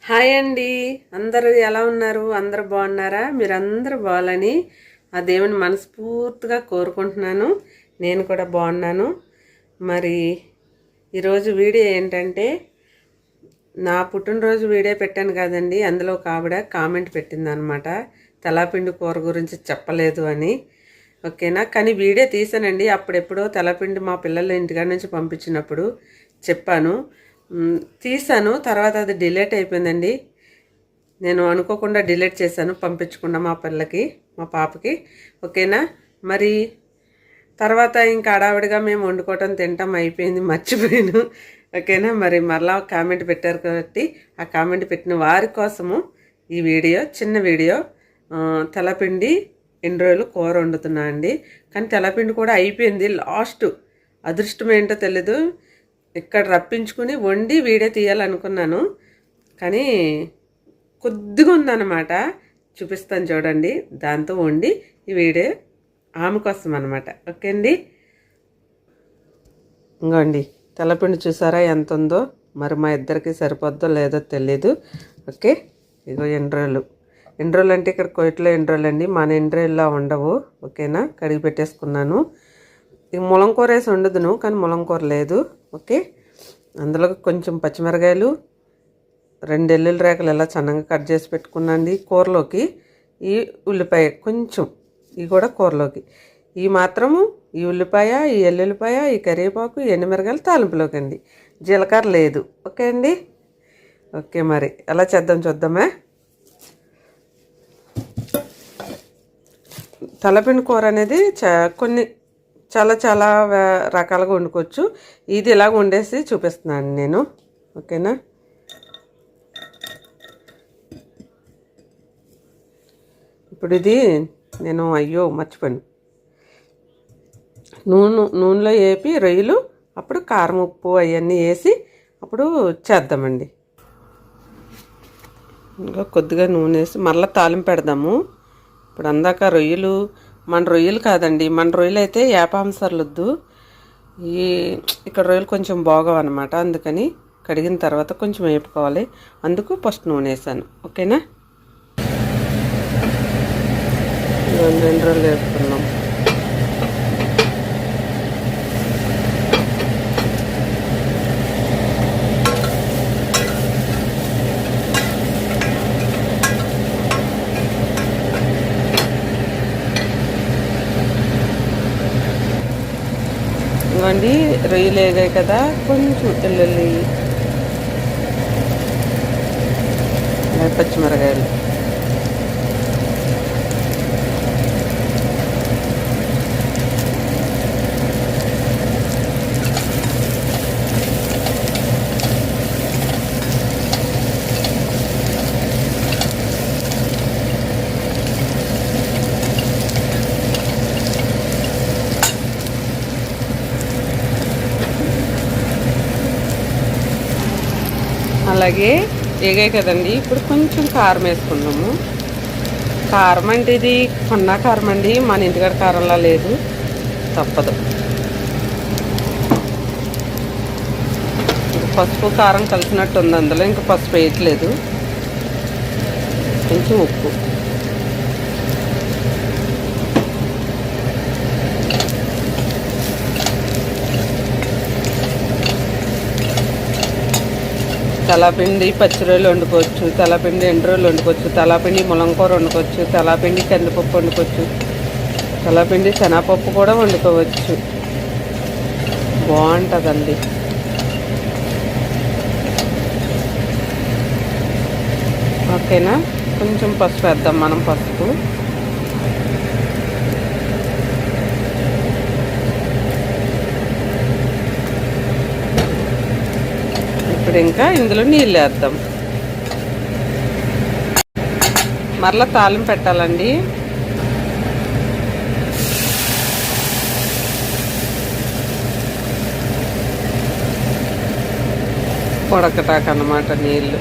Hi అండి. అందరూ ఎలా ఉన్నారు? అందరూ బాగున్నారా? మీరందరూ బాగాలని ఆ దేవుని మనస్ఫూర్తిగా కోరుకుంటున్నాను. నేను కూడా బాగున్నాను. మరి ఈరోజు వీడియో ఏంటంటే, నా పుట్టినరోజు వీడియో పెట్టాను కదండి, అందులో ఒక ఆవిడ కామెంట్ పెట్టిందనమాట, తెల్లపిండి కూర గురించి చెప్పలేదు అని. ఓకేనా? కానీ వీడియో తీసానండి, అప్పుడెప్పుడో తెల్లపిండి మా పిల్లలు ఇంటికాడ నుంచి పంపించినప్పుడు చెప్పాను, తీసాను. తర్వాత అది డిలీట్ అయిపోయిందండి. నేను అనుకోకుండా డిలీట్ చేశాను, పంపించకుండా మా పిల్లకి, మా పాపకి. ఓకేనా? మరి తర్వాత ఇంకా అడావిడిగా మేము వండుకోవటం తింటాం అయిపోయింది, మర్చిపోయాను. ఓకేనా? మరి మరలా కామెంట్ పెట్టారు కాబట్టి ఆ కామెంట్ పెట్టిన వారి కోసము ఈ వీడియో, చిన్న వీడియో. తెల్లపిండి ఎన్ని రోజులు కూర వండుతున్నా అండి. కానీ తెల్లపిండి కూడా అయిపోయింది. లాస్ట్ అదృష్టం ఏంటో తెలీదు, ఇక్కడ రప్పించుకుని వండి వీడియో తీయాలనుకున్నాను, కానీ కొద్దిగా ఉందన్నమాట. చూపిస్తాను చూడండి, దాంతో వండి ఈ వీడియో ఆమె కోసం అనమాట. ఓకే అండి. ఇంకోండి తెల్లపిండి చూసారా ఎంత ఉందో. మరి మా ఇద్దరికి సరిపోద్దో లేదో తెలీదు. ఓకే, ఇగో ఎండ్రోలు. ఎండ్రోలు అంటే ఇక్కడ కువైట్లో ఎండ్రోలు అండి, మన ఎండ్రోల్లో ఉండవు. ఓకేనా? కడిగి పెట్టేసుకున్నాను. ఇక ములంకూర వేసి వండుదును, కానీ ములంకూర లేదు. ఓకే, అందులో కొంచెం పచ్చిమిరకాయలు, 2 ఎల్లుల్లి రేఖలు ఇలా సన్నగా కట్ చేసి పెట్టుకున్నాండి కూరలోకి. ఈ ఉల్లిపాయ కొంచెం, ఇవి కూడా కూరలోకి. ఈ మాత్రము, ఈ ఉల్లిపాయ, ఈ ఎల్లుల్లిపాయ, ఈ కరివేపాకు, ఎండుమిరకాయలు తాలింపులోకి అండి. జీలకర్ర లేదు. ఓకే అండి. ఓకే, మరి ఎలా చేద్దాం చూద్దామా. తెల్లపిండి కూర అనేది కొన్ని చాలా రకాలుగా వండుకోవచ్చు. ఇది ఇలాగ వండేసి చూపిస్తున్నాను నేను. ఓకేనా? ఇప్పుడు ఇది నేను మర్చిపోయాను, నూనెలో వేపి రొయ్యలు, అప్పుడు కారం ఉప్పు అవన్నీ వేసి అప్పుడు చేద్దామండి. ఇంకా కొద్దిగా నూనె వేసి మళ్ళీ తాలింపు పెడదాము. ఇప్పుడు అందాక రొయ్యలు, మన రొయ్యలు కాదండి, మన రొయ్యలు అయితే ఏపాంసర్లు వద్దు. ఇక్కడ రొయ్యలు కొంచెం బాగోవన్నమాట, అందుకని కడిగిన తర్వాత కొంచెం వేపుకోవాలి. అందుకు ఫస్ట్ నూనె వేసాను. ఓకేనా? 2 రోజులు వేసుకున్నాం. ఇవ్వండి, రొయ్యలు వేగాయి కదా, కొంచెం వెల్లుల్లి, పచ్చిమిరకాయలు, అలాగే వేగాయి కదండి. ఇప్పుడు కొంచెం కారం వేసుకున్నాము. కారం అంటే ఇది కొన్న కారం అండి, మన ఇంటికాడ కారంలా లేదు, తప్పదు. పసుపు కారం కలిసినట్టు ఉంది అందులో, ఇంకా పసుపు వేయట్లేదు. కొంచెం ఉప్పు, తెల్లపిండి పచ్చి రొయ్యలు వండుకోవచ్చు, తెల్లపిండి ఎండు రొయ్యలు వండుకోవచ్చు, తెల్లపిండి ములంకూర వండుకోవచ్చు, తెల్లపిండి కందిపప్పు వండుకోవచ్చు, తెల్లపిండి శనగపప్పు కూడా వండుకోవచ్చు. బాగుంటుందండి. ఓకేనా? కొంచెం పసుపు వేద్దాం మనం. పసుపు, ఇప్పుడు ఇంకా ఇందులో నీళ్ళు వేద్దాం. మరలా తాలింపు పెట్టాలండి. ఉడకటాకన్నమాట నీళ్ళు.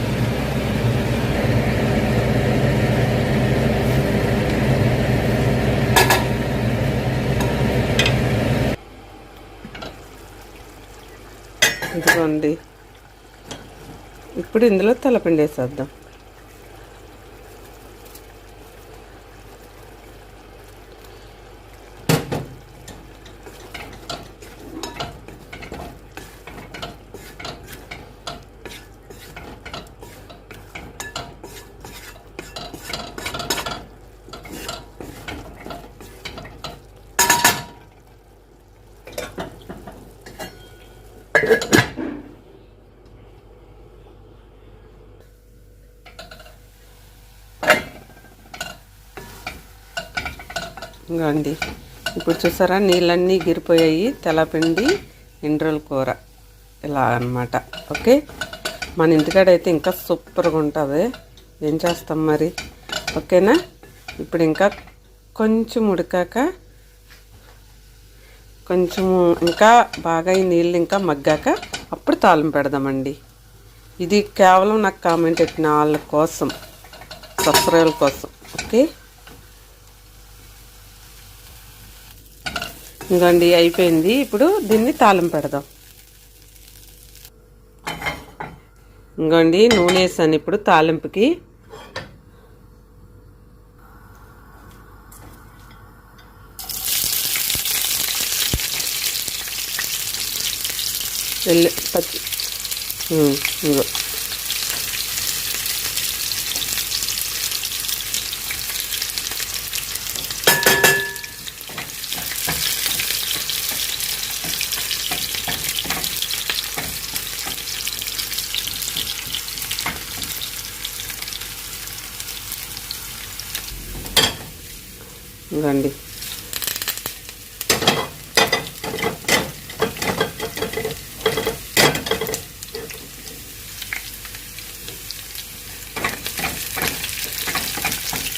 ఇదిగోండి, ఇప్పుడు ఇందులో తెల్లపిండి వేసేద్దాం. ఇంకోండి ఇప్పుడు చూసారా నీళ్ళన్నీ గిరిపోయాయి. తెల్లపిండి ఎండ్రోల కూర ఇలా అన్నమాట. ఓకే, మన ఇంటికాడైతే ఇంకా సూపర్గా ఉంటుంది. ఏం చేస్తాం మరి, ఓకేనా. ఇప్పుడు ఇంకా కొంచెం ఉడికాక, కొంచెము ఇంకా బాగా ఈ నీళ్ళు ఇంకా మగ్గాక అప్పుడు తాలింపు పెడదామండి. ఇది కేవలం నాకు కామెంట్ పెట్టిన వాళ్ళ కోసం, సబ్స్క్రైబర్ల కోసం. ఓకే, ఇంకోండి అయిపోయింది. ఇప్పుడు దీన్ని తాలింపు పెడదాం. ఇంకోండి నూనె వేసాను ఇప్పుడు తాలింపుకి. పచ్చి ఇంకో ఇంకండి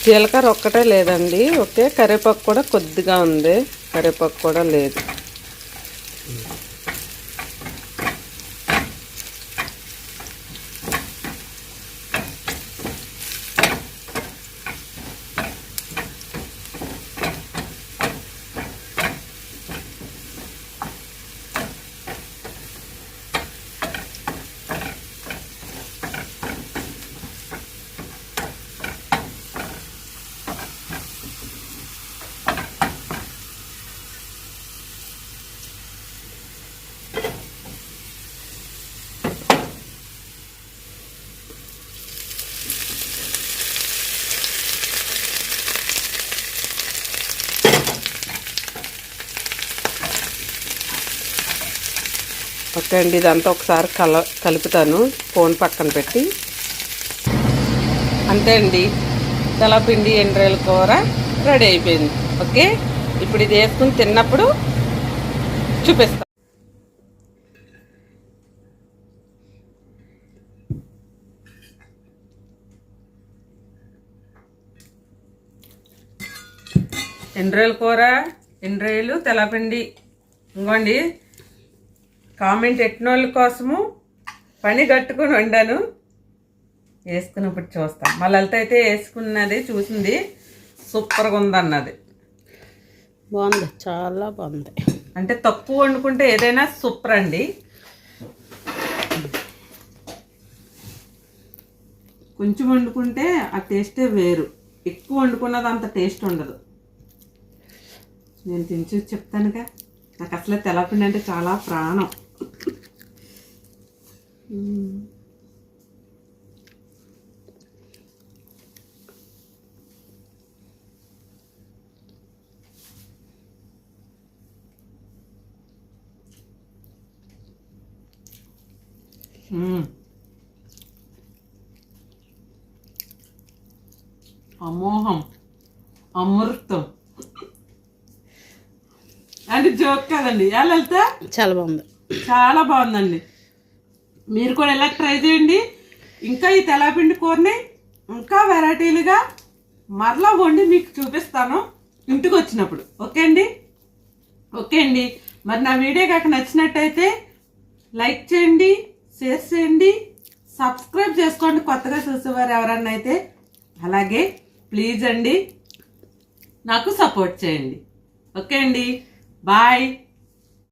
జీలకర్ర ఒక్కటే లేదండి. ఓకే, కరివేపాకు కూడా కొద్దిగా ఉంది, కరివేపాకు కూడా లేదు. ఓకే అండి, ఇదంతా ఒకసారి కలుపుతాను ఫోన్ పక్కన పెట్టి. అంతే అండి, తెల్లపిండి ఎండ్రాయిల కూర రెడీ అయిపోయింది. ఓకే, ఇప్పుడు ఇది వేసుకుని తిన్నప్పుడు చూపిస్తాను. ఎండ్రాయిల కూర, ఎండ్రాయిలు, తెల్లపిండి. ఇంకోండి కామెంట్ పెట్టిన వాళ్ళ కోసము పని కట్టుకుని వండాను. వేసుకున్నప్పుడు చూస్తాం. మా లలిత అయితే వేసుకున్నది చూసింది, సూపర్గా ఉందన్నది. బాగుంది, చాలా బాగుంది. అంటే తక్కువ వండుకుంటే ఏదైనా సూపర్ అండి. కొంచెం వండుకుంటే ఆ టేస్టే వేరు, ఎక్కువ వండుకున్నది అంత టేస్ట్ ఉండదు. నేను తిని చూసి చెప్తానుగా, నాకు అసలే తెల్లపిండి అంటే చాలా ప్రాణం. అమోహం, అమృతం. అంటే జోక్ కాదండి, లలిత చాలా బాగుంది, చాలా బాగుందండి. మీరు కూడా ఎలా ట్రై చేయండి. ఇంకా ఈ తెల్లపిండి కూరని ఇంకా వెరైటీలుగా మరలా వండి మీకు చూపిస్తాను ఇంటికి వచ్చినప్పుడు. ఓకే అండి, ఓకే అండి. మరి నా వీడియో కాక నచ్చినట్టయితే లైక్ చేయండి, షేర్ చేయండి, సబ్స్క్రైబ్ చేసుకోండి కొత్తగా చూసేవారు ఎవరన్నా అయితే. అలాగే ప్లీజ్ అండి నాకు సపోర్ట్ చేయండి. ఓకే అండి, బాయ్.